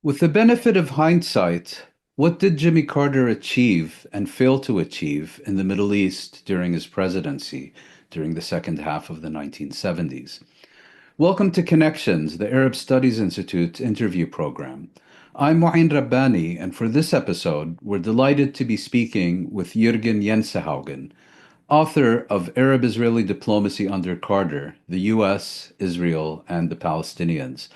With the benefit of hindsight, what did Jimmy Carter achieve and fail to achieve in the Middle East during his presidency during the second half of the 1970s? Welcome to Connections, the Arab Studies Institute interview program. I'm Mouin Rabbani, and for this episode, we're delighted to be speaking with Jørgen Jensehaugen, author of Arab-Israeli Diplomacy Under Carter, the U.S., Israel, and the Palestinians.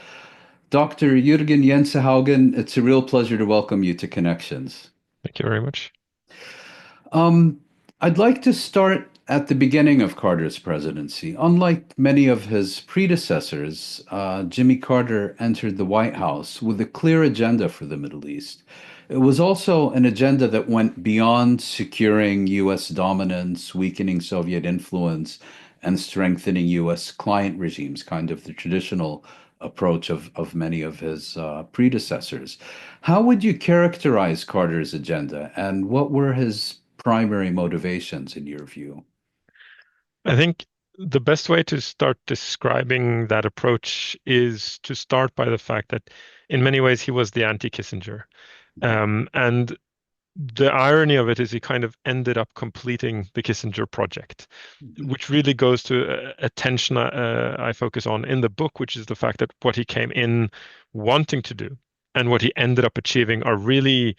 Dr. Jørgen Jensehaugen, it's a real pleasure to welcome you to Connections. Thank you very much. I'd like to start at the beginning of Carter's presidency. Unlike many of his predecessors, Jimmy Carter entered the White House with a clear agenda for the Middle East. It was also an agenda that went beyond securing U.S. dominance, weakening Soviet influence, and strengthening U.S. client regimes, kind of the traditional approach of many of his predecessors. How would you characterize Carter's agenda, and what were his primary motivations in your view? I think the best way to start describing that approach is to start by the fact that in many ways he was the anti-Kissinger. And the irony of it is he kind of ended up completing the Kissinger project, which really goes to a tension I focus on in the book, which is the fact that what he came in wanting to do and what he ended up achieving are really,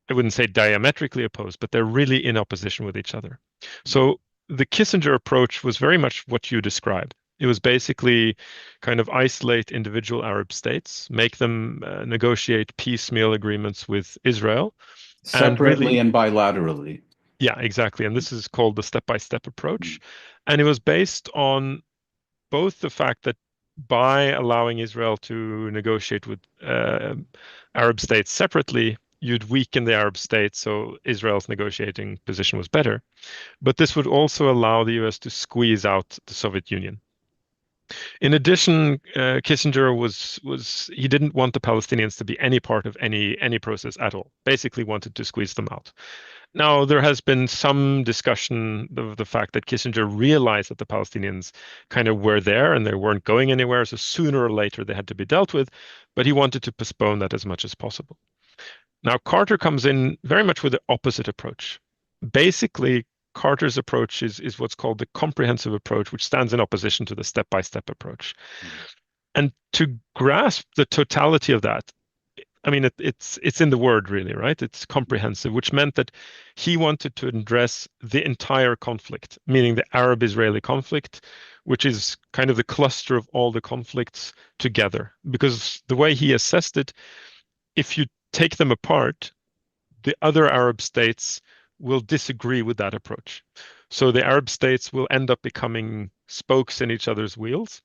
I wouldn't say diametrically opposed, but they're really in opposition with each other. So the Kissinger approach was very much what you described. It was basically kind of isolate individual Arab states, make them negotiate piecemeal agreements with Israel. Separately and bilaterally. Yeah, exactly. And this is called the step-by-step approach. And it was based on both the fact that by allowing Israel to negotiate with Arab states separately, you'd weaken the Arab states, so Israel's negotiating position was better. But this would also allow the US to squeeze out the Soviet Union. In addition, Kissinger he didn't want the Palestinians to be any part of any process at all, basically wanted to squeeze them out. Now, there has been some discussion of the fact that Kissinger realized that the Palestinians kind of were there and they weren't going anywhere, so sooner or later they had to be dealt with, but he wanted to postpone that as much as possible. Now, Carter comes in very much with the opposite approach. Basically, Carter's approach is what's called the comprehensive approach, which stands in opposition to the step-by-step approach. And to grasp the totality of that, I mean, it's in the word, really, right? It's comprehensive, which meant that he wanted to address the entire conflict, meaning the Arab-Israeli conflict, which is kind of the cluster of all the conflicts together. Because the way he assessed it, if you take them apart, the other Arab states will disagree with that approach. So the Arab states will end up becoming spokes in each other's wheels.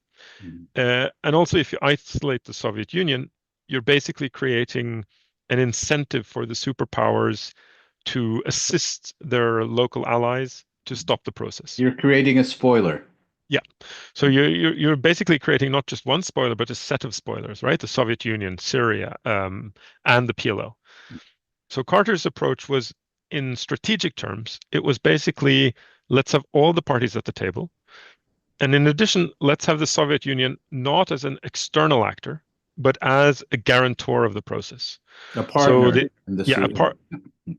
And also, if you isolate the Soviet Union, you're basically creating an incentive for the superpowers to assist their local allies to stop the process. You're creating a spoiler. Yeah. So you're basically creating not just one spoiler, but a set of spoilers, right? The Soviet Union, Syria, and the PLO. So Carter's approach was, in strategic terms, it was basically, let's have all the parties at the table. And in addition, let's have the Soviet Union not as an external actor, but as a guarantor of the process. A partner.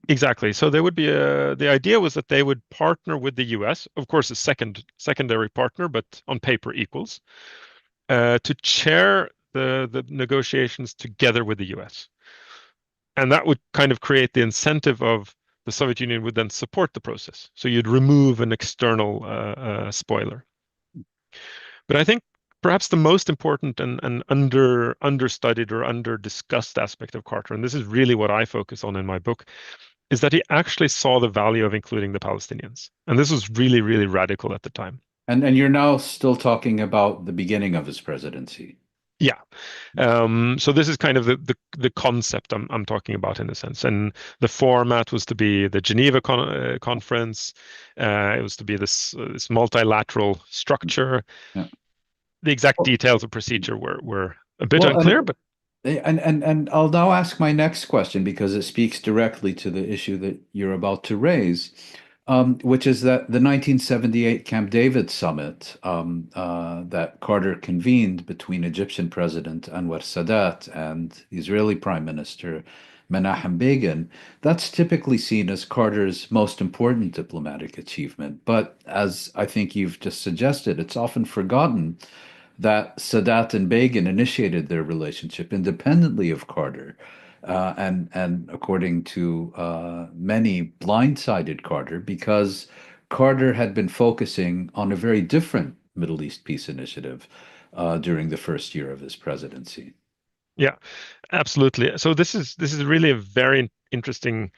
Exactly. So there would be the idea was that they would partner with the US, of course, a secondary partner, but on paper equals, to chair the negotiations together with the US. And that would kind of create the incentive of the Soviet Union would then support the process. So you'd remove an external spoiler. But I think perhaps the most important and understudied or under-discussed aspect of Carter, and this is really what I focus on in my book, is that he actually saw the value of including the Palestinians. And this was really, really radical at the time. And you're now still talking about the beginning of his presidency. Yeah. So this is kind of the concept I'm talking about in a sense. And the format was to be the Geneva conference. It was to be this multilateral structure. Yeah. The exact details of procedure were a bit unclear, but and I'll now ask my next question because it speaks directly to the issue that you're about to raise. Which is that the 1978 Camp David summit that Carter convened between Egyptian President Anwar Sadat and Israeli Prime Minister Menachem Begin, that's typically seen as Carter's most important diplomatic achievement. But as I think you've just suggested, it's often forgotten that Sadat and Begin initiated their relationship independently of Carter. And according to many, blindsided Carter because Carter had been focusing on a very different Middle East peace initiative during the first year of his presidency. Yeah, absolutely. So this is really a very interesting,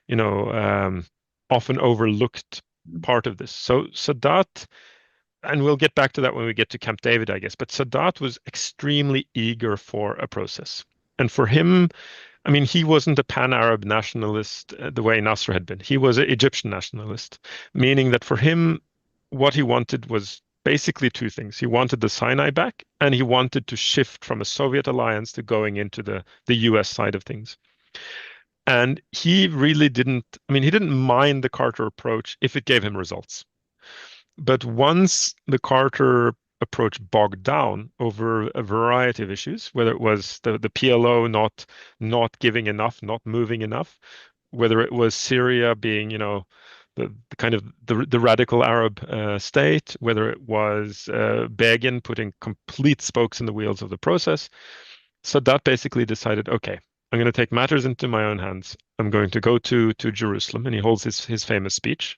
often overlooked part of this. So Sadat, and we'll get back to that when we get to Camp David, I guess, but Sadat was extremely eager for a process. And for him, I mean, he wasn't a pan-Arab nationalist the way Nasser had been. He was an Egyptian nationalist, meaning that for him, what he wanted was basically two things. He wanted the Sinai back, and he wanted to shift from a Soviet alliance to going into the US side of things. And he really didn't, I mean, he didn't mind the Carter approach if it gave him results. But once the Carter approach bogged down over a variety of issues, whether it was the PLO not giving enough, not moving enough, whether it was Syria being, the kind of the radical Arab state, whether it was Begin putting complete spokes in the wheels of the process. Sadat basically decided, okay, I'm going to take matters into my own hands. I'm going to go to Jerusalem, and he holds his famous speech.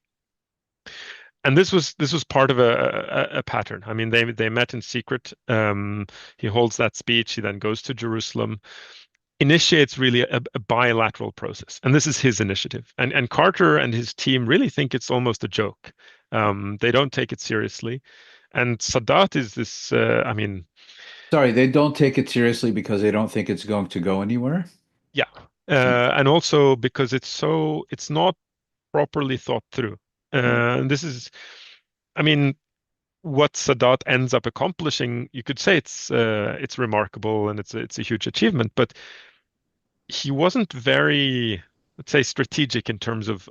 And this was part of a pattern. I mean, they met in secret. He holds that speech. He then goes to Jerusalem, initiates really a bilateral process, and this is his initiative. And Carter and his team really think it's almost a joke. They don't take it seriously. And Sadat is this. I mean, Sorry, they don't take it seriously because they don't think it's going to go anywhere. yeah, Okay. and also because it's not properly thought through. And this is, I mean, what Sadat ends up accomplishing, you could say it's remarkable and it's a huge achievement, but he wasn't very, let's say, strategic in terms of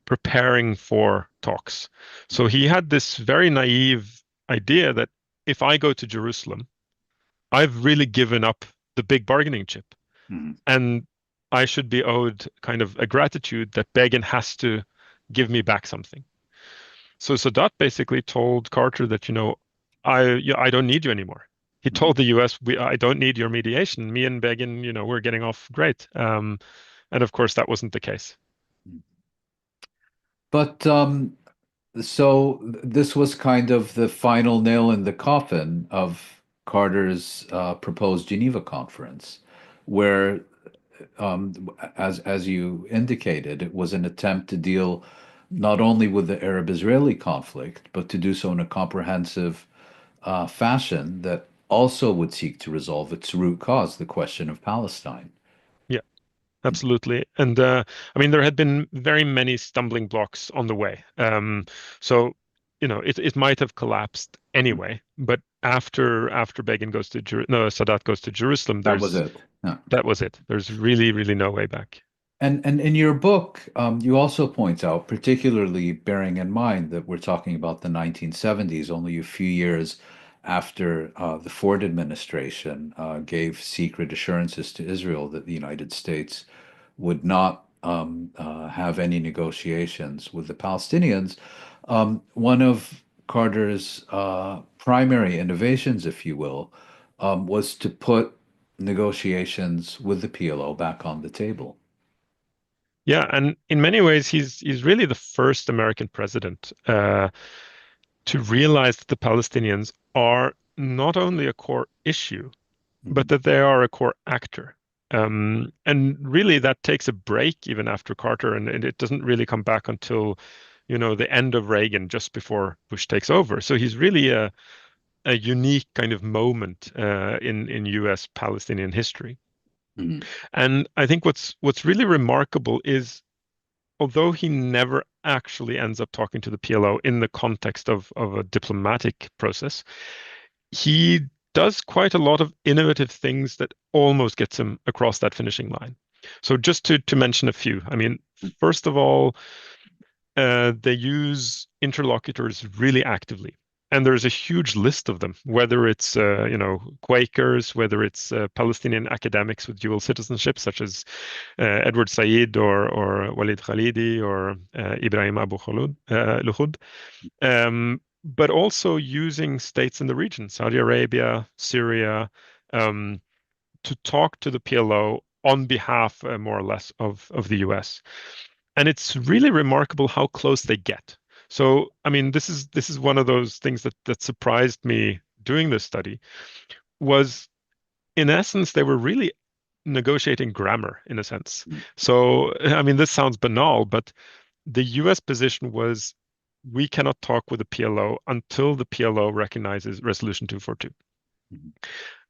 preparing for talks. So he had this very naive idea that if I go to Jerusalem, I've really given up the big bargaining chip, Mhm. and I should be owed kind of a gratitude that Begin has to give me back something. So Sadat basically told Carter that, I don't need you anymore. He Mhm. told the US, I don't need your mediation. Me and Begin, we're getting off great. And of course, that wasn't the case. But so this was kind of the final nail in the coffin of Carter's proposed Geneva conference, where, as you indicated, it was an attempt to deal not only with the Arab-Israeli conflict, but to do so in a comprehensive fashion that also would seek to resolve its root cause, the question of Palestine. Yeah, absolutely. And I mean, there had been very many stumbling blocks on the way. So, it might have collapsed anyway. But after Begin goes to no, Sadat goes to Jerusalem, That was it. Yeah. that was it. There's really, really no way back. And in your book, you also point out, particularly bearing in mind that we're talking about the 1970s, only a few years after the Ford administration gave secret assurances to Israel that the United States would not have any negotiations with the Palestinians. One of Carter's primary innovations, if you will, was to put negotiations with the PLO back on the table. Yeah, and in many ways, he's really the first American president to realize that the Palestinians are not only a core issue, but Mhm. that they are a core actor. And really, that takes a break even after Carter, and it doesn't really come back until, the end of Reagan, just before Bush takes over. So he's really a unique kind of moment in U.S. Palestinian history. Mhm. And I think what's really remarkable is although he never actually ends up talking to the PLO in the context of a diplomatic process, he does quite a lot of innovative things that almost gets him across that finishing line. So just to mention a few, I mean, first of all, they use interlocutors really actively. And there's a huge list of them, whether it's Quakers, whether it's Palestinian academics with dual citizenship, such as Edward Said or Walid Khalidi or Ibrahim Abu Lukhud, but also using states in the region, Saudi Arabia, Syria, to talk to the PLO on behalf, more or less, of the US. And it's really remarkable how close they get. So, I mean, this is one of those things that surprised me doing this study, was in essence, they were really negotiating grammar in a sense. So, I mean, this sounds banal, but the US position was, we cannot talk with the PLO until the PLO recognizes Resolution 242.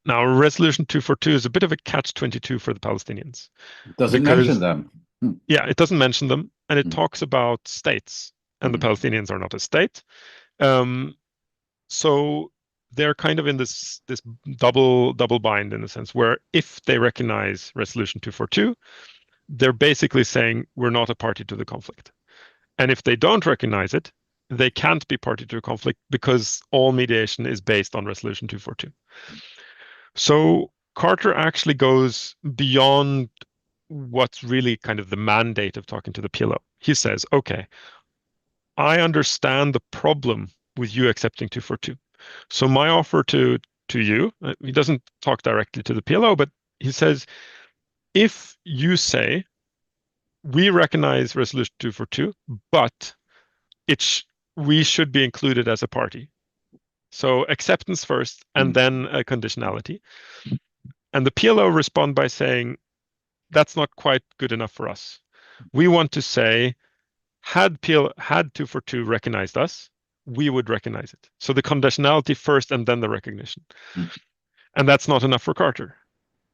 Now, Resolution 242 is a bit of a catch-22 for the Palestinians. It doesn't mention them. Yeah, it doesn't mention them, and it talks about states, and the Palestinians are not a state. So they're kind of in this double bind, in a sense, where if they recognize Resolution 242, they're basically saying we're not a party to the conflict. And if they don't recognize it, they can't be party to a conflict because all mediation is based on Resolution 242. So Carter actually goes beyond what's really kind of the mandate of talking to the PLO. He says, okay, I understand the problem with you accepting 242. So my offer to you, he doesn't talk directly to the PLO, but he says, if you say we recognize Resolution 242, but we should be included as a party. So acceptance first, and then a conditionality. And the PLO respond by saying, that's not quite good enough for us. We want to say, had 242 recognized us, we would recognize it. So the conditionality first and then the recognition. And that's not enough for Carter.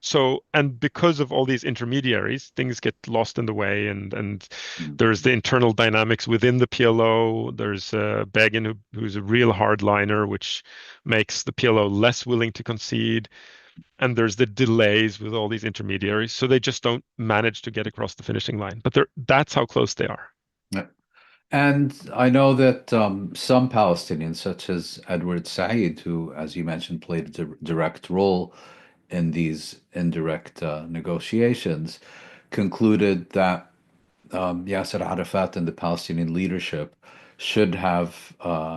So, and because of all these intermediaries, things get lost in the way, and there's the internal dynamics within the PLO. There's Begin, who's a real hardliner, which makes the PLO less willing to concede. And there's the delays with all these intermediaries. So they just don't manage to get across the finishing line. But that's how close they are. Yeah. And I know that some Palestinians, such as Edward Said, who, as you mentioned, played a direct role in these indirect negotiations, concluded that Yasser Arafat and the Palestinian leadership should have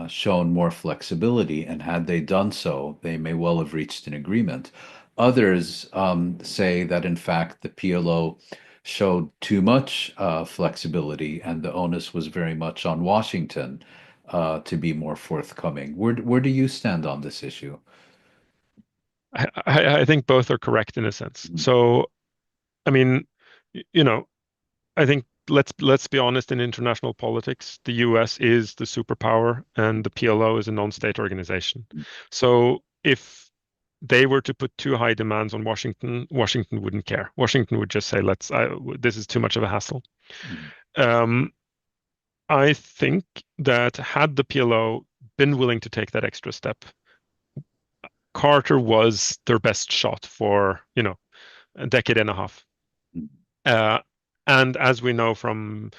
shown more flexibility, and had they done so, they may well have reached an agreement. Others say that, in fact, the PLO showed too much flexibility, and the onus was very much on Washington to be more forthcoming. Where do you stand on this issue? I think both are correct in a sense. So, I mean, I think let's be honest, in international politics, the US is the superpower and the PLO is a non-state organization. So if they were to put too high demands on Washington, Washington wouldn't care. Washington would just say, this is too much of a hassle. I think that had the PLO been willing to take that extra step, Carter was their best shot for, a decade and a half. And as we know from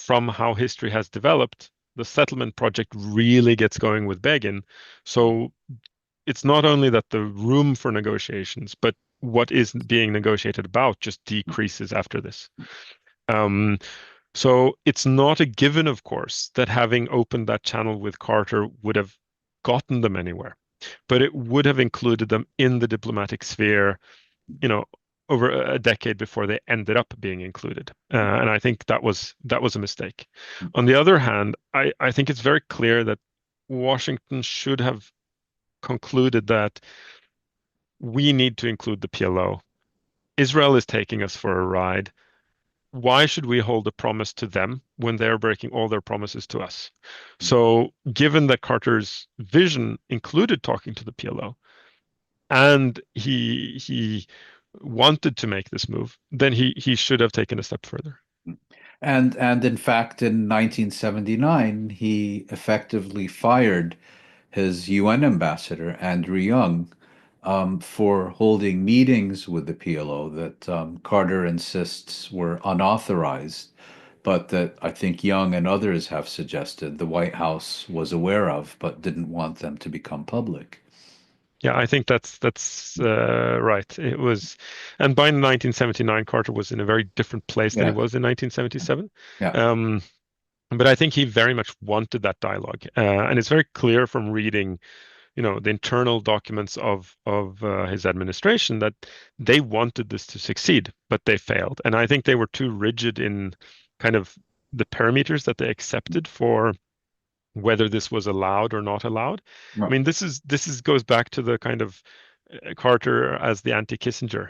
how history has developed, the settlement project really gets going with Begin. So it's not only that the room for negotiations, but what is being negotiated about just decreases after this. So it's not a given, of course, that having opened that channel with Carter would have gotten them anywhere, but it would have included them in the diplomatic sphere, over a decade before they ended up being included. And I think that was a mistake. On the other hand, I think it's very clear that Washington should have concluded that we need to include the PLO. Israel is taking us for a ride. Why should we hold a promise to them when they're breaking all their promises to us? So given that Carter's vision included talking to the PLO, and he wanted to make this move, then he should have taken a step further. And in fact, in 1979, he effectively fired his UN ambassador, Andrew Young, for holding meetings with the PLO that Carter insists were unauthorized, but that I think Young and others have suggested the White House was aware of, but didn't want them to become public. Yeah, I think that's right. It was, and by 1979, Carter was in a very different place than he Yeah, was in 1977. yeah, Um, but I think he very much wanted that dialogue, and it's very clear from reading, the internal documents of his administration that they wanted this to succeed, but they failed. And I think they were too rigid in kind of the parameters that they accepted for whether this was allowed or not allowed. I right. mean, this is goes back to the kind of Carter as the anti-Kissinger.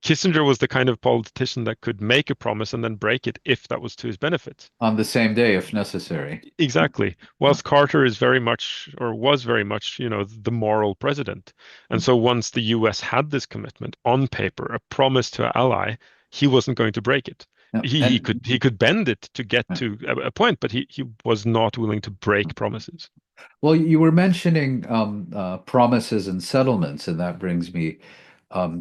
Kissinger was the kind of politician that could make a promise and then break it if that was to his benefit. On the same day, if necessary. Exactly. Whilst Carter is very much, or was very much, the moral president. And so once the US had this commitment on paper, a promise to an ally, he wasn't going to break it. Yeah. He could bend it to get to a point, but he was not willing to break promises. Well, you were mentioning promises and settlements, and that brings me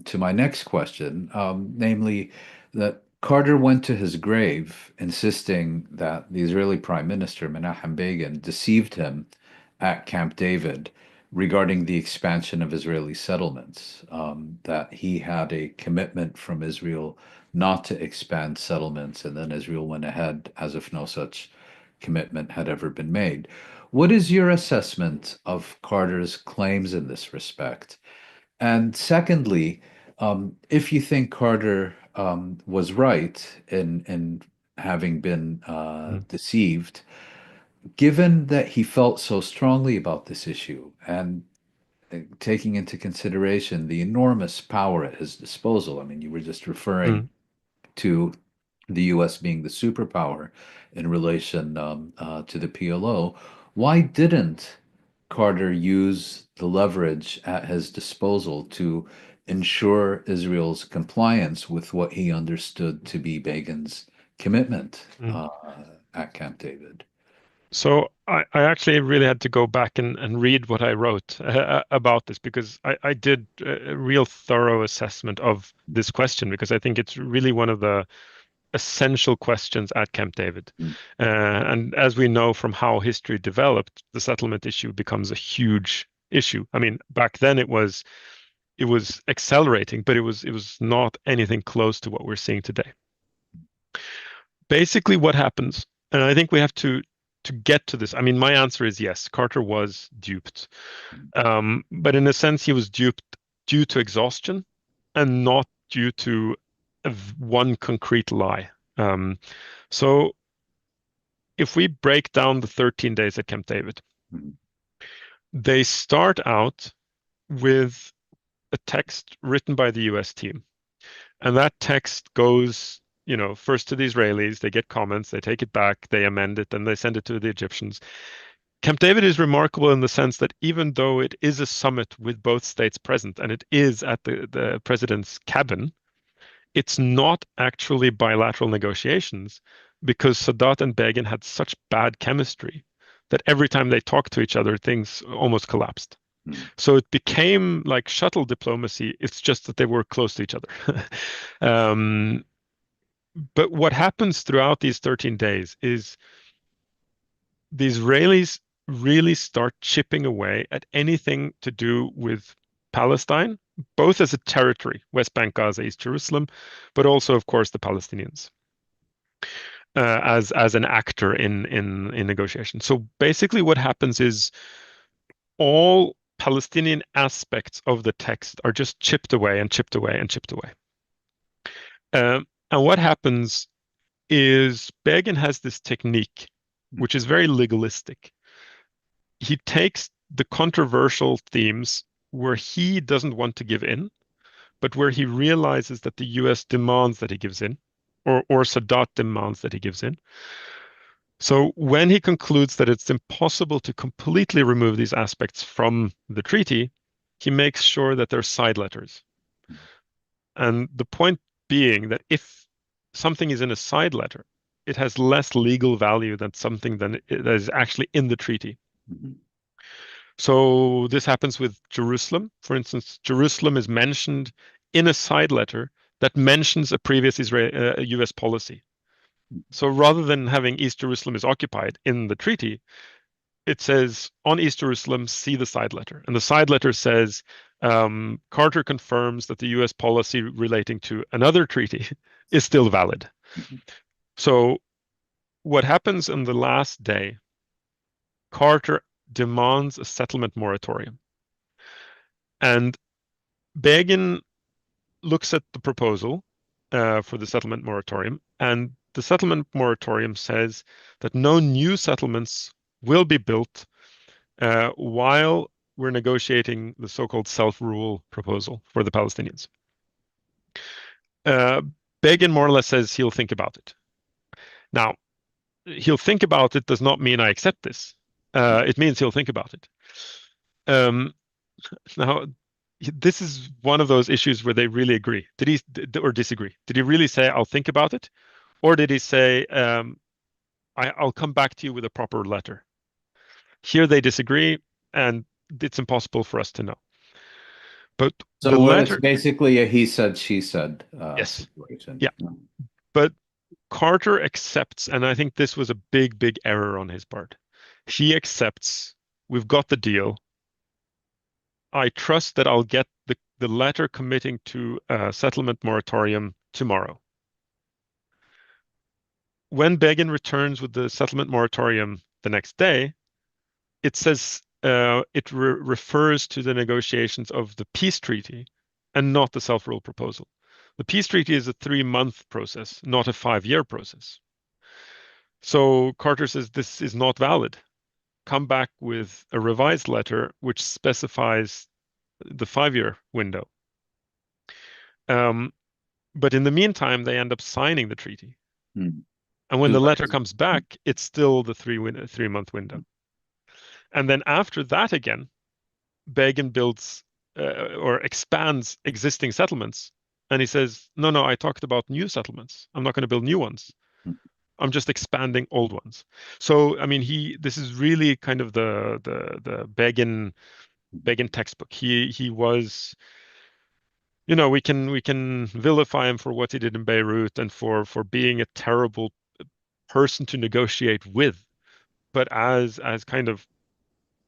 to my next question, namely that Carter went to his grave insisting that the Israeli Prime Minister, Menachem Begin, deceived him at Camp David regarding the expansion of Israeli settlements, that he had a commitment from Israel not to expand settlements, and then Israel went ahead as if no such commitment had ever been made. What is your assessment of Carter's claims in this respect? And secondly, if you think Carter was right in having been Mm, deceived, given that he felt so strongly about this issue and taking into consideration the enormous power at his disposal, I mean, you were just referring mm. to the US being the superpower in relation to the PLO, why didn't Carter use the leverage at his disposal to ensure Israel's compliance with what he understood to be Begin's commitment Mm. at Camp David? So I actually really had to go back and read what I wrote about this because I did a real thorough assessment of this question because I think it's really one of the essential questions at Camp David. Mm. And as we know from how history developed, the settlement issue becomes a huge issue. I mean, back then it was accelerating, but it was not anything close to what we're seeing today. Basically, what happens, and I think we have to get to this. I mean, my answer is yes, Carter was duped. But in a sense, he was duped due to exhaustion and not due to one concrete lie. So if we break down the 13 days at Camp David, Mhm. they start out with a text written by the US team. And that text goes, first to the Israelis, they get comments, they take it back, they amend it, and they send it to the Egyptians. Camp David is remarkable in the sense that even though it is a summit with both states present, and it is at the president's cabin, it's not actually bilateral negotiations because Sadat and Begin had such bad chemistry that every time they talked to each other, things almost collapsed. Mhm. So it became like shuttle diplomacy. It's just that they were close to each other. um, but what happens throughout these 13 days is the Israelis really start chipping away at anything to do with Palestine, both as a territory, West Bank, Gaza, East Jerusalem, but also, of course, the Palestinians as an actor in negotiation. So basically, what happens is all Palestinian aspects of the text are just chipped away and chipped away and chipped away. And what happens is Begin has this technique, which is very legalistic. He takes the controversial themes where he doesn't want to give in, but where he realizes that the US demands that he gives in, or Sadat demands that he gives in. So when he concludes that it's impossible to completely remove these aspects from the treaty, he makes sure that they're side letters. And the point being that if something is in a side letter, it has less legal value than something that is actually in the treaty. Mhm. So this happens with Jerusalem. For instance, Jerusalem is mentioned in a side letter that mentions a previous US policy. So rather than having East Jerusalem is occupied in the treaty, it says on East Jerusalem, see the side letter. And the side letter says, Carter confirms that the US policy relating to another treaty is still valid. So what happens on the last day, Carter demands a settlement moratorium. And Begin looks at the proposal for the settlement moratorium, and the settlement moratorium says that no new settlements will be built while we're negotiating the so-called self-rule proposal for the Palestinians. Begin more or less says he'll think about it. Now, he'll think about it does not mean I accept this. It means he'll think about it. Now, this is one of those issues where they really agree. Did he or disagree? Did he really say, I'll think about it? Or did he say, I'll come back to you with a proper letter? Here they disagree, and it's impossible for us to know. But So the what it's letter, basically a he said, she said yes, situation. yeah. But Carter accepts, and I think this was a big, big error on his part. He accepts, we've got the deal. I trust that I'll get the letter committing to a settlement moratorium tomorrow. When Begin returns with the settlement moratorium the next day, it says it refers to the negotiations of the peace treaty and not the self-rule proposal. The peace treaty is a 3-month process, not a 5-year process. So Carter says this is not valid. Come back with a revised letter which specifies the 5-year window. But in the meantime, they end up signing the treaty. And when the letter comes back, it's still the 3-month window. And then after that again, Begin builds or expands existing settlements. And he says, no, I talked about new settlements. I'm not going to build new ones. I'm just expanding old ones. So, I mean, this is really kind of the Begin textbook. He was, we can vilify him for what he did in Beirut and for being a terrible person to negotiate with. But as kind of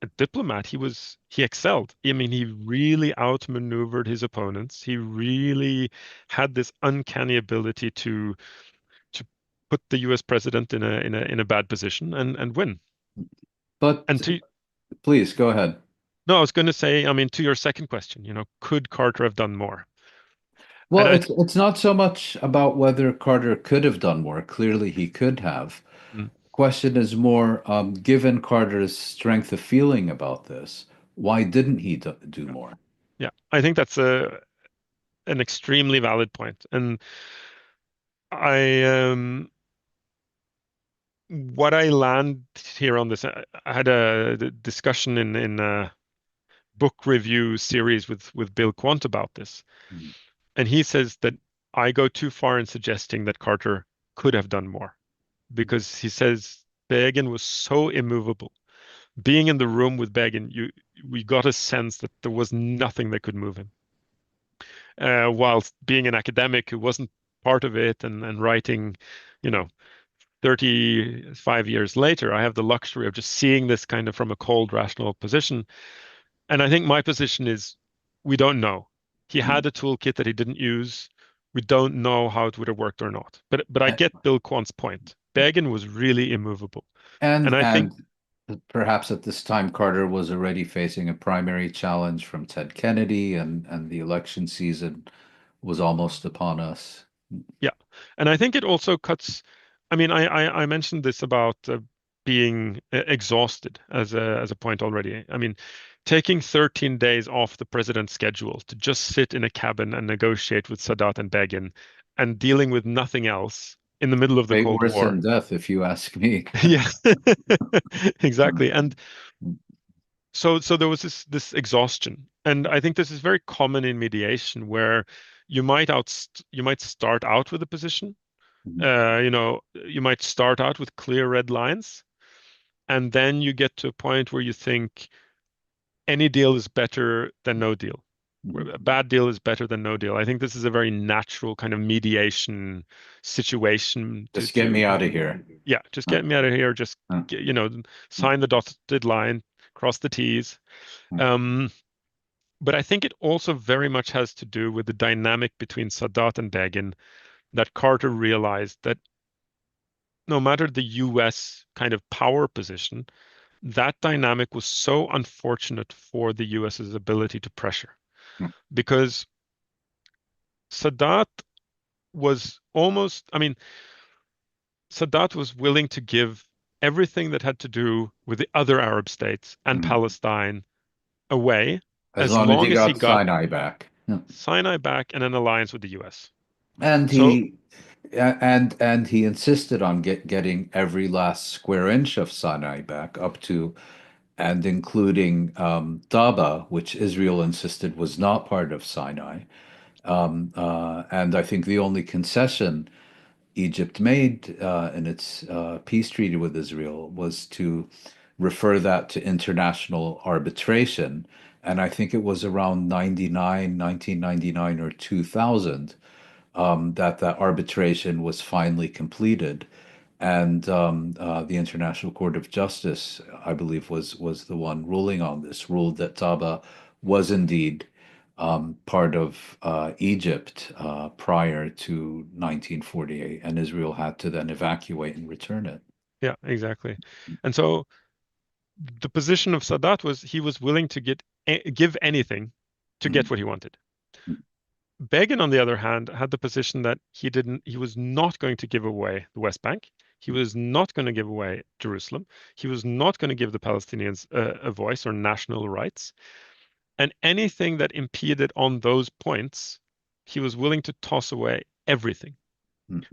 a diplomat, he excelled. I mean, he really outmaneuvered his opponents. He really had this uncanny ability to put the U.S. president in a bad position and win. But please go ahead. No, I was going to say, I mean, to your second question, could Carter have done more? Well, it's not so much about whether Carter could have done more. Clearly, he could have. Question is more, given Carter's strength of feeling about this, why didn't he do more? Yeah, I think that's an extremely valid point. And what I land here on this, I had a discussion in a book review series with Bill Quant about this. And he says that I go too far in suggesting that Carter could have done more, because he says Begin was so immovable. Being in the room with Begin, we got a sense that there was nothing that could move him. Whilst being an academic who wasn't part of it and writing, 35 years later, I have the luxury of just seeing this kind of from a cold, rational position. And I think my position is we don't know. He had a toolkit that he didn't use. We don't know how it would have worked or not. But I get Bill Quant's point. Begin was really immovable. And I think perhaps at this time, Carter was already facing a primary challenge from Ted Kennedy, and the election season was almost upon us. Yeah. And I think it also cuts, I mean, I mentioned this about being exhausted as a point already. I mean, taking 13 days off the president's schedule to just sit in a cabin and negotiate with Sadat and Begin and dealing with nothing else in the middle of the Cold Worse War. than death, if you ask me. Yeah, exactly. And so there was this exhaustion. And I think this is very common in mediation, where you might start out with a position. You might start out with clear red lines, and then you get to a point where you think any deal is better than no deal. A bad deal is better than no deal. I think this is a very natural kind of mediation situation Just get me out of here. yeah, just get me out of here. Just sign the dotted line, cross the T's. Um, but I think it also very much has to do with the dynamic between Sadat and Begin, that Carter realized that no matter the US kind of power position, that dynamic was so unfortunate for the US's ability to pressure. Because Sadat was almost, I mean, Sadat was willing to give everything that had to do with the other Arab states and Palestine away As as long as he long as he got got Sinai back. Sinai back and an alliance with the US. And So he insisted on getting every last square inch of Sinai back up to and including Daba, which Israel insisted was not part of Sinai. And I think the only concession Egypt made in its peace treaty with Israel was to refer that to international arbitration. And I think it was around 1999 or 2000, that arbitration was finally completed. And the International Court of Justice, I believe, was the one ruling on this, ruled that Taba was indeed part of Egypt prior to 1948, and Israel had to then evacuate and return it. yeah, exactly. And so the position of Sadat was he was willing to give anything to get what he wanted. Begin, on the other hand, had the position that he was not going to give away the West Bank. He was not going to give away Jerusalem. He was not going to give the Palestinians a voice or national rights. And anything that impeded on those points, he was willing to toss away everything.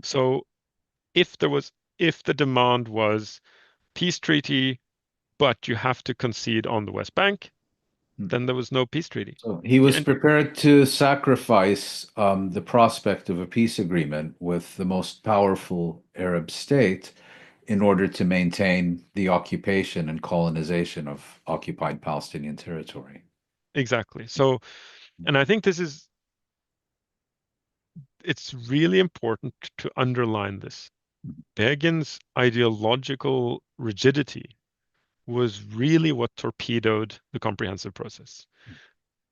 So if the demand was peace treaty, but you have to concede on the West Bank, then there was no peace treaty. So he was And prepared to sacrifice the prospect of a peace agreement with the most powerful Arab state in order to maintain the occupation and colonization of occupied Palestinian territory. exactly. So, and I think it's really important to underline this. Begin's ideological rigidity was really what torpedoed the comprehensive process.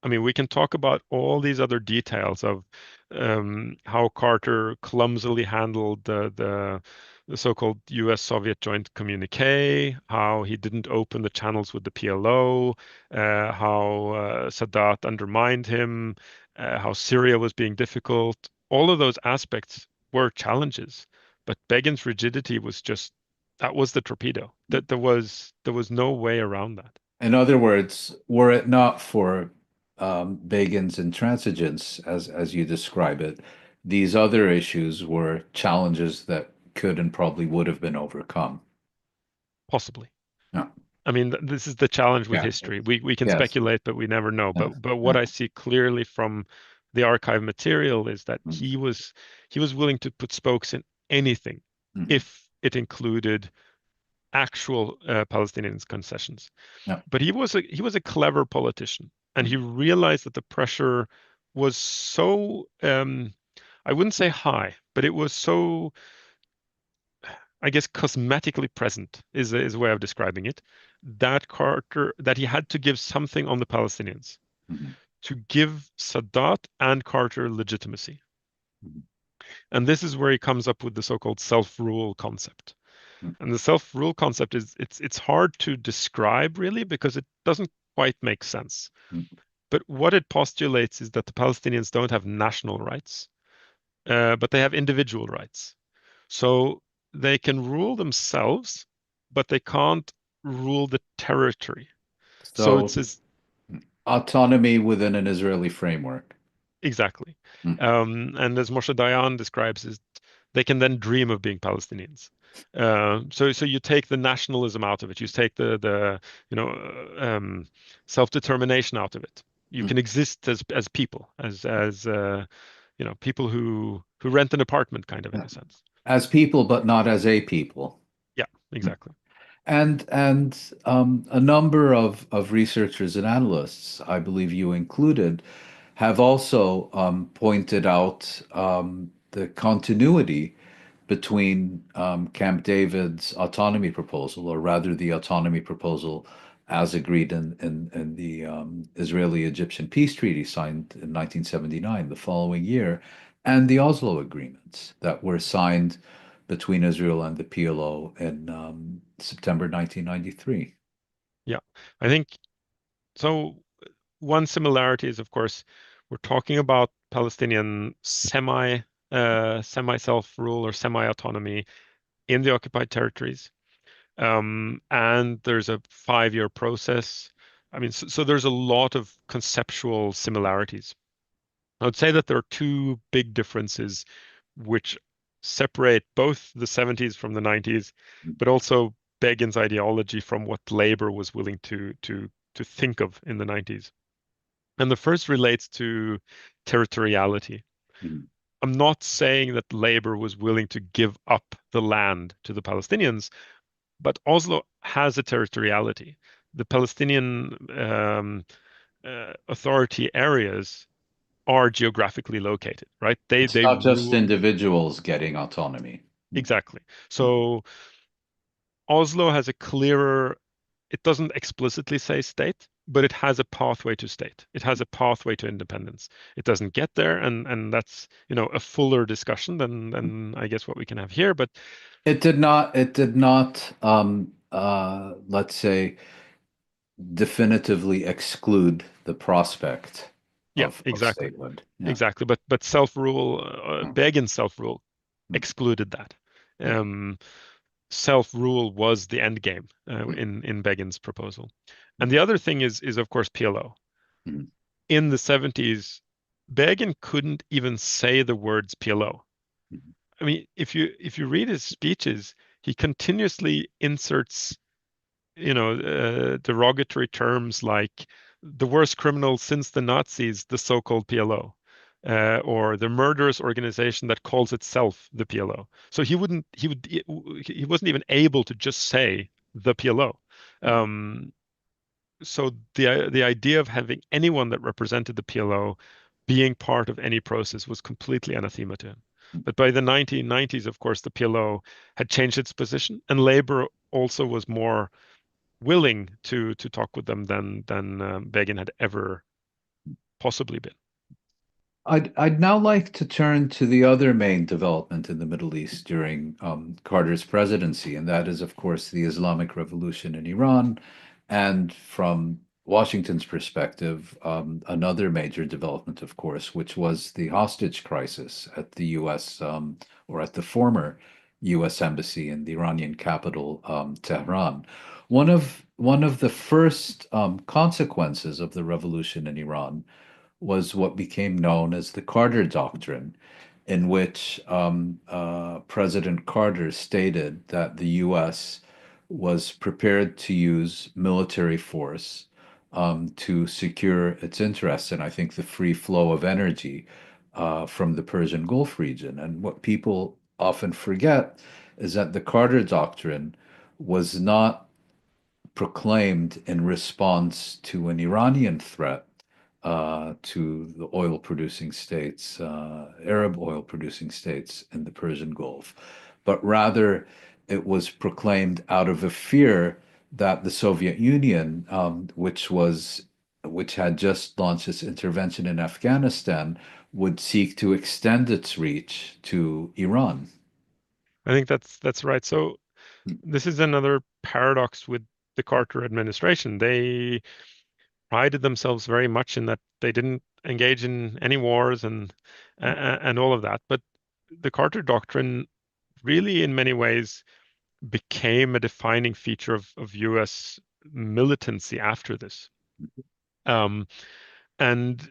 I mean, we can talk about all these other details of how Carter clumsily handled the so-called U.S.-Soviet joint communique, how he didn't open the channels with the PLO, how Sadat undermined him, how Syria was being difficult. All of those aspects were challenges, but Begin's rigidity was just that was the torpedo. That there was no way around that. In other words, were it not for Begin's intransigence, as you describe it, these other issues were challenges that could and probably would have been overcome. Possibly. Yeah. I mean, this is the challenge with Yeah. history. We can Yes. speculate, but we never know. Yeah. But what I see clearly from the archive material is that Mm. he was willing to put spokes in anything if it included actual Palestinian concessions. Yeah. But he was a clever politician, and he realized that the pressure was so I wouldn't say high, but it was so, I guess, cosmetically present is a way of describing it, that he had to give something on the Palestinians to give Sadat and Carter legitimacy. And this is where he comes up with the so-called self-rule concept. And the self-rule concept it's hard to describe really because it doesn't quite make sense. But what it postulates is that the Palestinians don't have national rights, but they have individual rights. So they can rule themselves, but they can't rule the territory. So So it's this, autonomy within an Israeli framework. exactly. Mm. And as Moshe Dayan describes, is they can then dream of being Palestinians. So you take the nationalism out of it. You take the self-determination out of it. You can exist as people, as people who rent an apartment, kind of, in a sense. As people, but not as a people. Yeah, exactly. And a number of researchers and analysts, I believe you included, have also pointed out the continuity between Camp David's autonomy proposal, or rather the autonomy proposal as agreed in the Israeli-Egyptian peace treaty signed in 1979, the following year, and the Oslo agreements that were signed between Israel and the PLO in September 1993. Yeah, I think so. One similarity is, of course, we're talking about Palestinian semi self-rule or semi-autonomy in the occupied territories. And there's a 5-year process. I mean, so there's a lot of conceptual similarities. I would say that there are two big differences which separate both the 70s from the 90s, but also Begin's ideology from what Labour was willing to think of in the 90s. And the first relates to territoriality. Mhm. I'm not saying that Labour was willing to give up the land to the Palestinians, but Oslo has a territoriality. The Palestinian authority areas are geographically located, right? It's They not just rule individuals getting autonomy. exactly. So Oslo has a clearer, it doesn't explicitly say state, but it has a pathway to state. It has a pathway to independence. It doesn't get there, and that's, a fuller discussion than I guess what we can have here. But It did not, let's say, definitively exclude the prospect yeah, of exactly. statehood. Yeah. Exactly. But self-rule, Mm, Begin self-rule mm, excluded that. mm, Um, Self-rule was the end game mm, in Begin's proposal. And mm, the other thing is of course PLO. mm, In the 70s, Begin couldn't even say the words PLO. mm, I mean, if you read his speeches, he continuously inserts, derogatory terms like the worst criminal since the Nazis, the so-called PLO, or the murderous organization that calls itself the PLO. So he wasn't even able to just say the PLO. mm. So the idea of having anyone that represented the PLO being part of any process was completely anathema to him. But by the 1990s, of course, the PLO had changed its position, and Labour also was more willing to talk with them than Begin had ever possibly been. I'd now like to turn to the other main development in the Middle East during Carter's presidency, and that is, of course, the Islamic Revolution in Iran. And from Washington's perspective, another major development, of course, which was the hostage crisis at the U.S. Or at the former U.S. embassy in the Iranian capital, Tehran. One of the first consequences of the revolution in Iran was what became known as the Carter Doctrine, in which President Carter stated that the U.S. was prepared to use military force to secure its interests, and I think the free flow of energy from the Persian Gulf region. And what people often forget is that the Carter Doctrine was not proclaimed in response to an Iranian threat to the oil producing states, Arab oil producing states in the Persian Gulf, but rather it was proclaimed out of a fear that the Soviet Union, which had just launched its intervention in Afghanistan, would seek to extend its reach to Iran. I think that's right. So this is another paradox with the Carter administration. They prided themselves very much in that they didn't engage in any wars and all of that. But the Carter Doctrine really, in many ways, became a defining feature of U.S. militancy after this. Um, and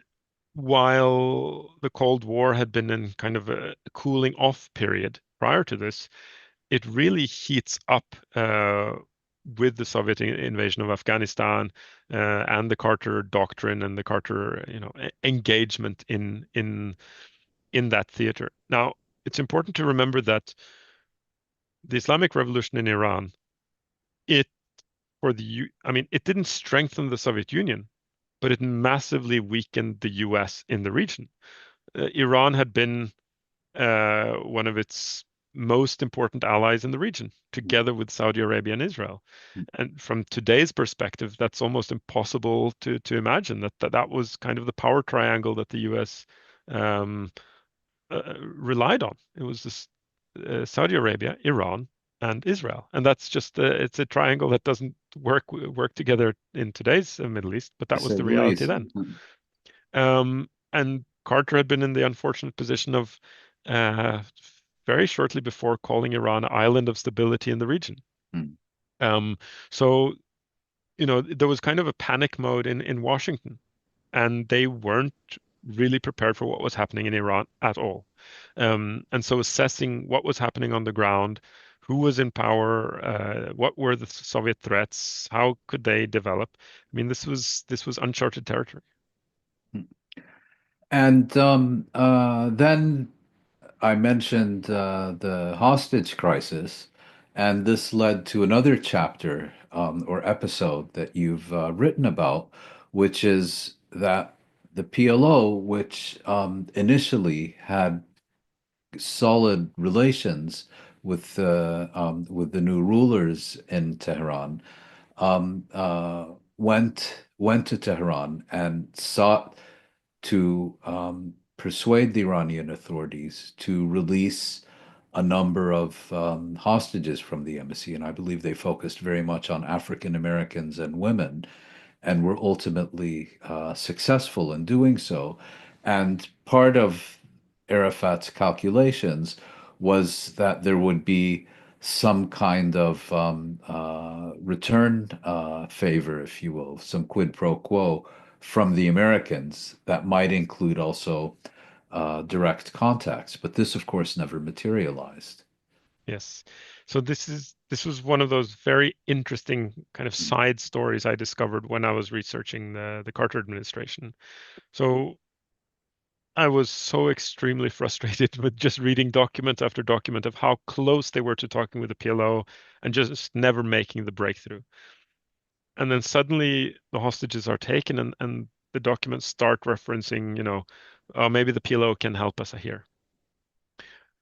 while the Cold War had been in kind of a cooling off period prior to this, it really heats up with the Soviet invasion of Afghanistan and the Carter Doctrine and the Carter, engagement in that theater. Now, it's important to remember that the Islamic Revolution in Iran, it for the I mean, it didn't strengthen the Soviet Union. but it massively weakened the US in the region. Iran had been one of its most important allies in the region, together with Saudi Arabia and Israel. And from today's perspective, that's almost impossible to imagine that was kind of the power triangle that the US relied on. It was this Saudi Arabia, Iran, and Israel, and that's just it's a triangle that doesn't work together in today's Middle East, but To that was say the the reality least. then. And Carter had been in the unfortunate position of very shortly before calling Iran an island of stability in the region. So, there was kind of a panic mode in Washington, and they weren't really prepared for what was happening in Iran at all. And so assessing what was happening on the ground, who was in power, what were the Soviet threats, how could they develop? I mean, this was uncharted territory. And then I mentioned the hostage crisis, and this led to another chapter or episode that you've written about, which is that the PLO, which initially had solid relations with the new rulers in Tehran, went to Tehran and sought to persuade the Iranian authorities to release a number of hostages from the embassy. And I believe they focused very much on African Americans and women, and were ultimately successful in doing so. And part of Arafat's calculations was that there would be some kind of return favor, if you will, some quid pro quo from the Americans that might include also direct contacts. But this, of course, never materialized. Yes. So this was one of those very interesting kind of side stories I discovered when I was researching the Carter administration. So I was so extremely frustrated with just reading document after document of how close they were to talking with the PLO and just never making the breakthrough. And then suddenly the hostages are taken, and the documents start referencing, maybe the PLO can help us here.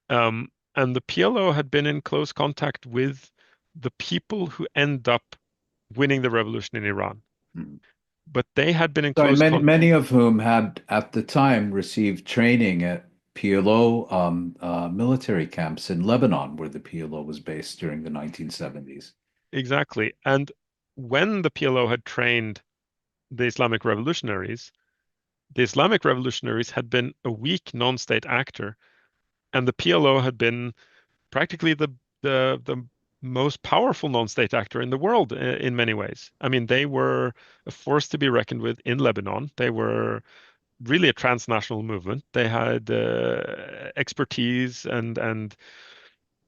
And the PLO had been in close contact with the people who end up winning the revolution in Iran. But they had been in So, and close contact. many of whom had at the time received training at PLO military camps in Lebanon, where the PLO was based during the 1970s. Exactly. And when the PLO had trained the Islamic revolutionaries had been a weak non-state actor, and the PLO had been practically the most powerful non-state actor in the world in many ways. I mean, they were a force to be reckoned with in Lebanon. They were really a transnational movement. They had expertise and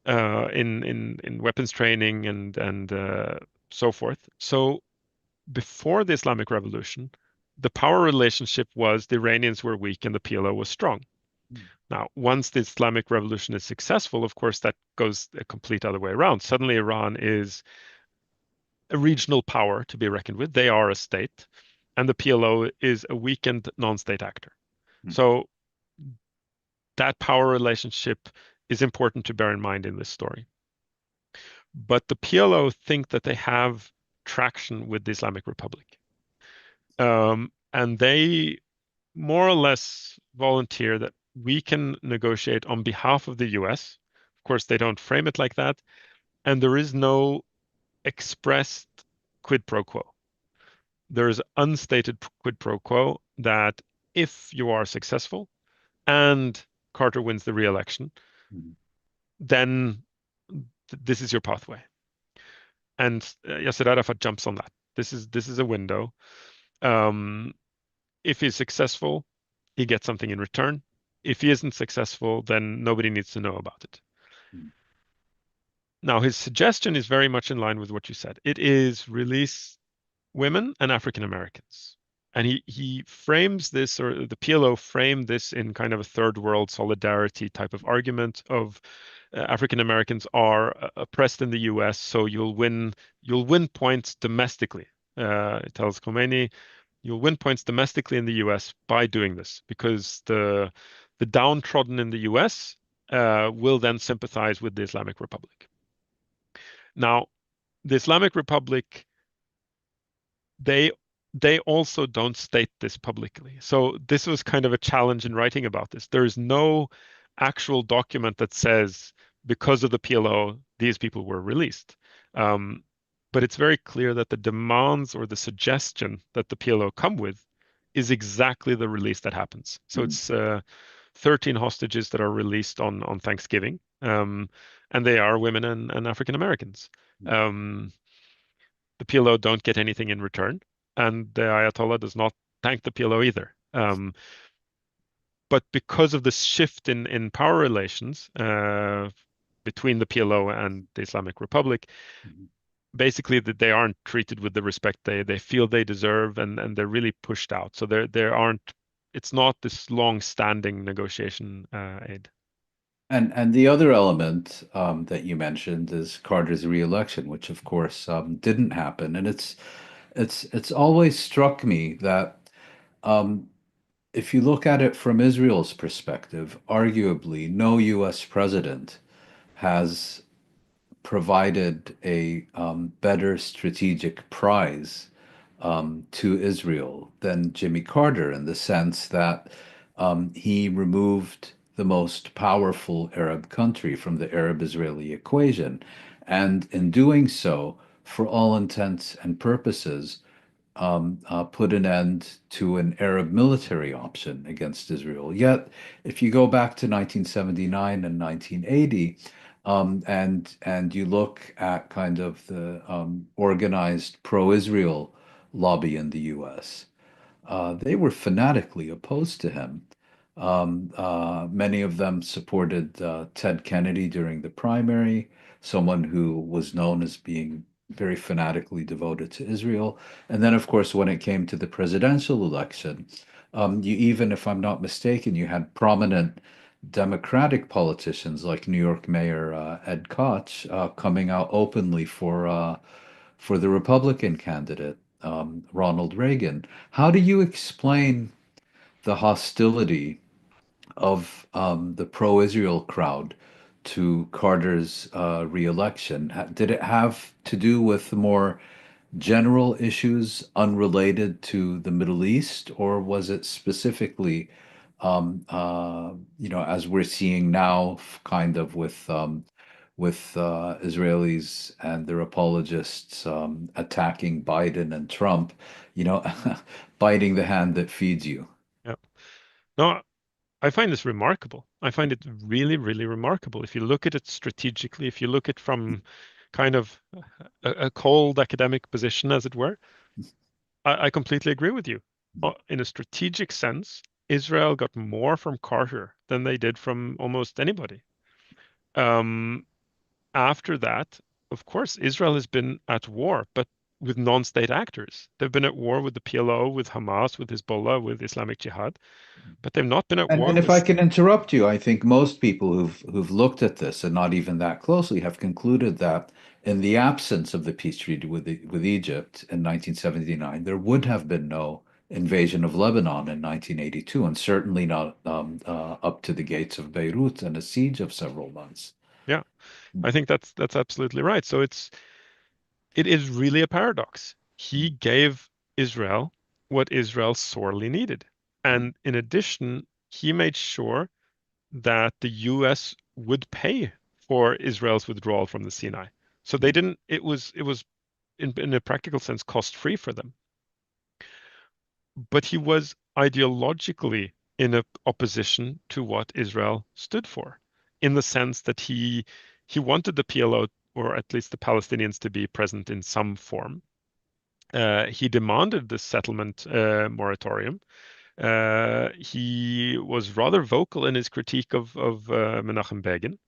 in weapons training and so forth. So before the Islamic Revolution, the power relationship was the Iranians were weak and the PLO was strong. Now, once the Islamic Revolution is successful, of course, that goes a complete other way around. Suddenly, Iran is a regional power to be reckoned with. They are a state, and the PLO is a weakened non-state actor. So that power relationship is important to bear in mind in this story. But the PLO think that they have traction with the Islamic Republic. And they more or less volunteer that we can negotiate on behalf of the US. Of course, they don't frame it like that. And there is no expressed quid pro quo. There is unstated quid pro quo that if you are successful and Carter wins the reelection, then this is your pathway. And Yasser Arafat jumps on that. This is a window. If he's successful, he gets something in return. If he isn't successful, then nobody needs to know about it. Now, his suggestion is very much in line with what you said. It is release women and African Americans. And he frames this, or the PLO framed this in kind of a third world solidarity type of argument of African Americans are oppressed in the US, so you'll win points domestically. It tells Khomeini, You'll win points domestically in the US by doing this because the downtrodden in the US will then sympathize with the Islamic Republic. Now, the Islamic Republic, they also don't state this publicly. So this was kind of a challenge in writing about this. There is no actual document that says because of the PLO, these people were released. But it's very clear that the demands or the suggestion that the PLO come with is exactly the release that happens. So it's 13 hostages that are released on Thanksgiving, and they are women and African Americans. The PLO don't get anything in return, and the Ayatollah does not thank the PLO either. But because of this shift in power relations between the PLO and the Islamic Republic, basically that they aren't treated with the respect they feel they deserve, and they're really pushed out. So there aren't. It's not this long-standing negotiation aid. And the other element that you mentioned is Carter's reelection, which of course didn't happen. And it's always struck me that if you look at it from Israel's perspective, arguably no U.S. president has provided a better strategic prize to Israel than Jimmy Carter, in the sense that he removed the most powerful Arab country from the Arab-Israeli equation. And in doing so, for all intents and purposes, put an end to an Arab military option against Israel. Yet, if you go back to 1979 and 1980, and you look at kind of the organized pro-Israel lobby in the U.S., they were fanatically opposed to him. Many of them supported Ted Kennedy during the primary, someone who was known as being very fanatically devoted to Israel. And then, of course, when it came to the presidential election, you even, if I'm not mistaken, you had prominent Democratic politicians like New York Mayor Ed Koch coming out openly for the Republican candidate, Ronald Reagan. How do you explain the hostility of the pro-Israel crowd to Carter's reelection? Did it have to do with more general issues unrelated to the Middle East, or was it specifically, as we're seeing now, kind of with Israelis and their apologists attacking Biden and Trump, you know, biting the hand that feeds you? Yeah. No, I find this remarkable. I find it really, really remarkable. If you look at it strategically, if you look at it from kind of a cold academic position, as it were, I completely agree with you. In a strategic sense, Israel got more from Carter than they did from almost anybody. After that, of course, Israel has been at war, but with non-state actors. They've been at war with the PLO, with Hamas, with Hezbollah, with Islamic Jihad, but they've not been at war And if I with. can interrupt you, I think most people who've looked at this, and not even that closely, have concluded that in the absence of the peace treaty with Egypt in 1979, there would have been no invasion of Lebanon in 1982, and certainly not up to the gates of Beirut and a siege of several months. Yeah, I think that's absolutely right. So it is really a paradox. He gave Israel what Israel sorely needed. And in addition, he made sure that the US would pay for Israel's withdrawal from the Sinai. So they didn't, it was in a practical sense cost free for them. But he was ideologically in a opposition to what Israel stood for, in the sense that he wanted the PLO, or at least the Palestinians, to be present in some form. He demanded the settlement moratorium. He was rather vocal in his critique of Menachem Begin.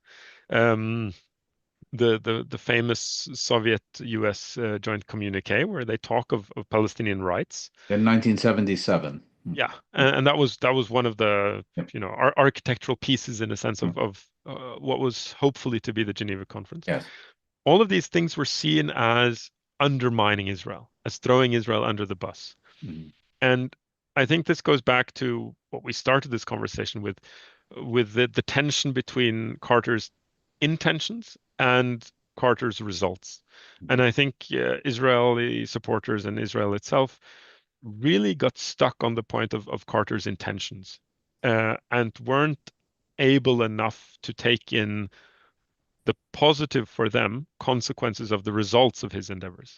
The famous Soviet-US joint communique where they talk of Palestinian rights. In 1977. Yeah, and that was one of the Yep. architectural pieces in a sense of what was hopefully to be the Geneva Conference. Yes. All of these things were seen as undermining Israel, as throwing Israel under the bus. Mhm. And I think this goes back to what we started this conversation with the tension between Carter's intentions and Carter's results. And I think Israeli supporters and Israel itself really got stuck on the point of Carter's intentions and weren't able enough to take in the positive for them consequences of the results of his endeavors.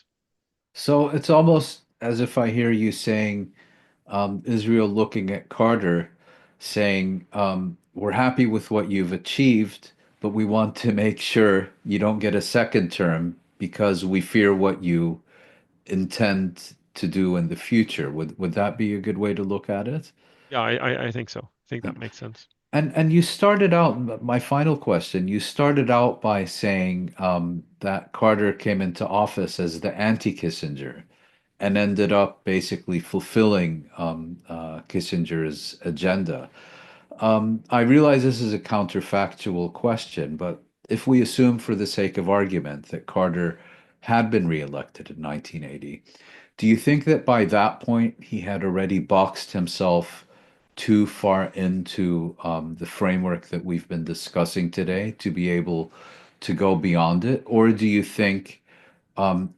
So it's almost as if I hear you saying, Israel looking at Carter saying, we're happy with what you've achieved, but we want to make sure you don't get a second term because we fear what you intend to do in the future. Would that be a good way to look at it? Yeah, I think so. I think that makes sense. And you started out, my final question, you started out by saying that Carter came into office as the anti-Kissinger and ended up basically fulfilling Kissinger's agenda. I realize this is a counterfactual question, but if we assume for the sake of argument that Carter had been reelected in 1980, do you think that by that point he had already boxed himself too far into the framework that we've been discussing today to be able to go beyond it? Or do you think um,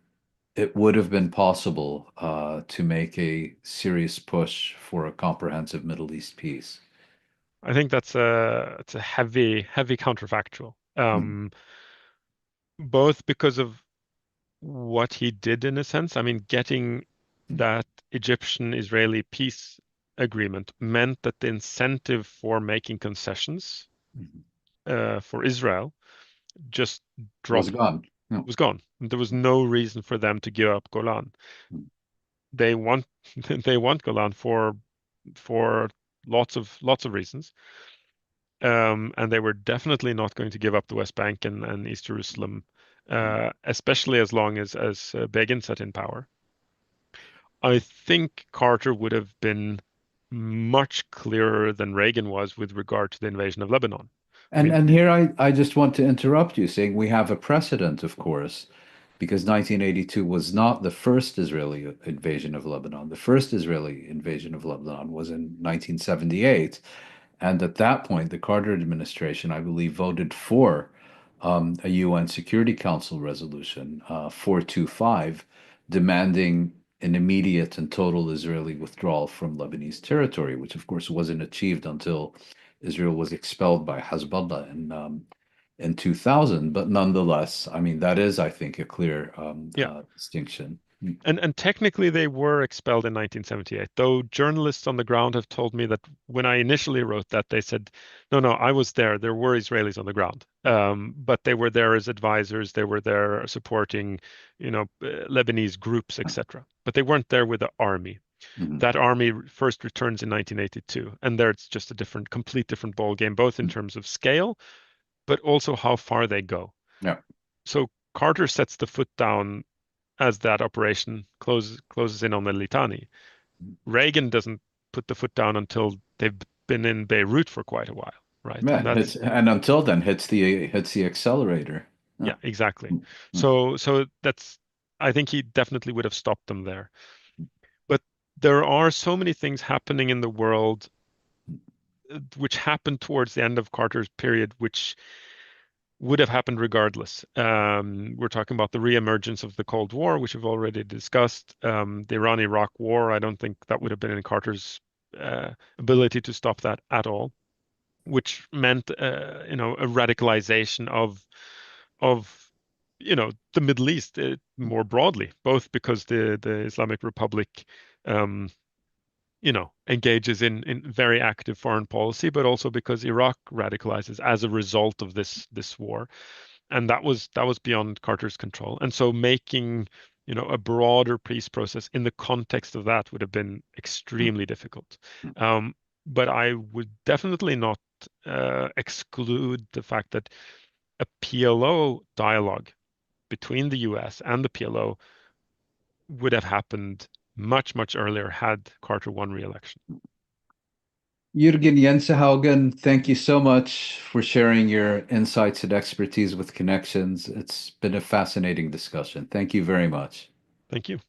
it would have been possible to make a serious push for a comprehensive Middle East peace? I think that's a heavy counterfactual. Mm, Both because of what he did in a sense. I mean, getting mm, that Egyptian-Israeli peace agreement meant that the incentive for making concessions mm. for Israel just Was dropped, gone. No. was gone. There was no reason for them to give up Golan. Mm, They want they want Golan for lots of reasons. And they were definitely not going to give up the West Bank and East Jerusalem, especially as long as Begin sat in power. I think Carter would have been much clearer than Reagan was with regard to the invasion of Lebanon. I And mean, and here I just want to interrupt you, saying we have a precedent, of course, because 1982 was not the first Israeli invasion of Lebanon. The first Israeli invasion of Lebanon was in 1978. And at that point, the Carter administration, I believe, voted for a UN Security Council resolution, 425, demanding an immediate and total Israeli withdrawal from Lebanese territory, which of course wasn't achieved until Israel was expelled by Hezbollah in 2000. But nonetheless, I mean, that is, I think, a clear yeah. distinction. And technically they were expelled in 1978, though journalists on the ground have told me that when I initially wrote that, they said, no, I was there. There were Israelis on the ground, but they were there as advisors. They were there supporting, Lebanese groups, etc. But they weren't there with the army. Mhm. That army first returns in 1982, and there it's just a complete different ball game, both in terms of scale, but also how far they go. Yeah. So Carter sets the foot down as that operation closes in on the Litani. Reagan doesn't put the foot down until they've been in Beirut for quite a while, right? And Man, that's and until then hits the accelerator. yeah, Yeah. exactly. Mm, mm, So that's I think he definitely would have stopped them there. But there are so many things happening in the world which happened towards the end of Carter's period, which would have happened regardless. We're talking about the reemergence of the Cold War, which we've already discussed. The Iran-Iraq War, I don't think that would have been in Carter's ability to stop that at all, which meant, a radicalization of the Middle East more broadly, both because the Islamic Republic engages in very active foreign policy, but also because Iraq radicalizes as a result of this war, and that was beyond Carter's control. And so making a broader peace process in the context of that would have been mm, extremely difficult. mm. But I would definitely not exclude the fact that a PLO dialogue between the US and the PLO would have happened much earlier had Carter won re-election. Jørgen Jensehaugen, thank you so much for sharing your insights and expertise with Connections. It's been a fascinating discussion. Thank you very much. Thank you.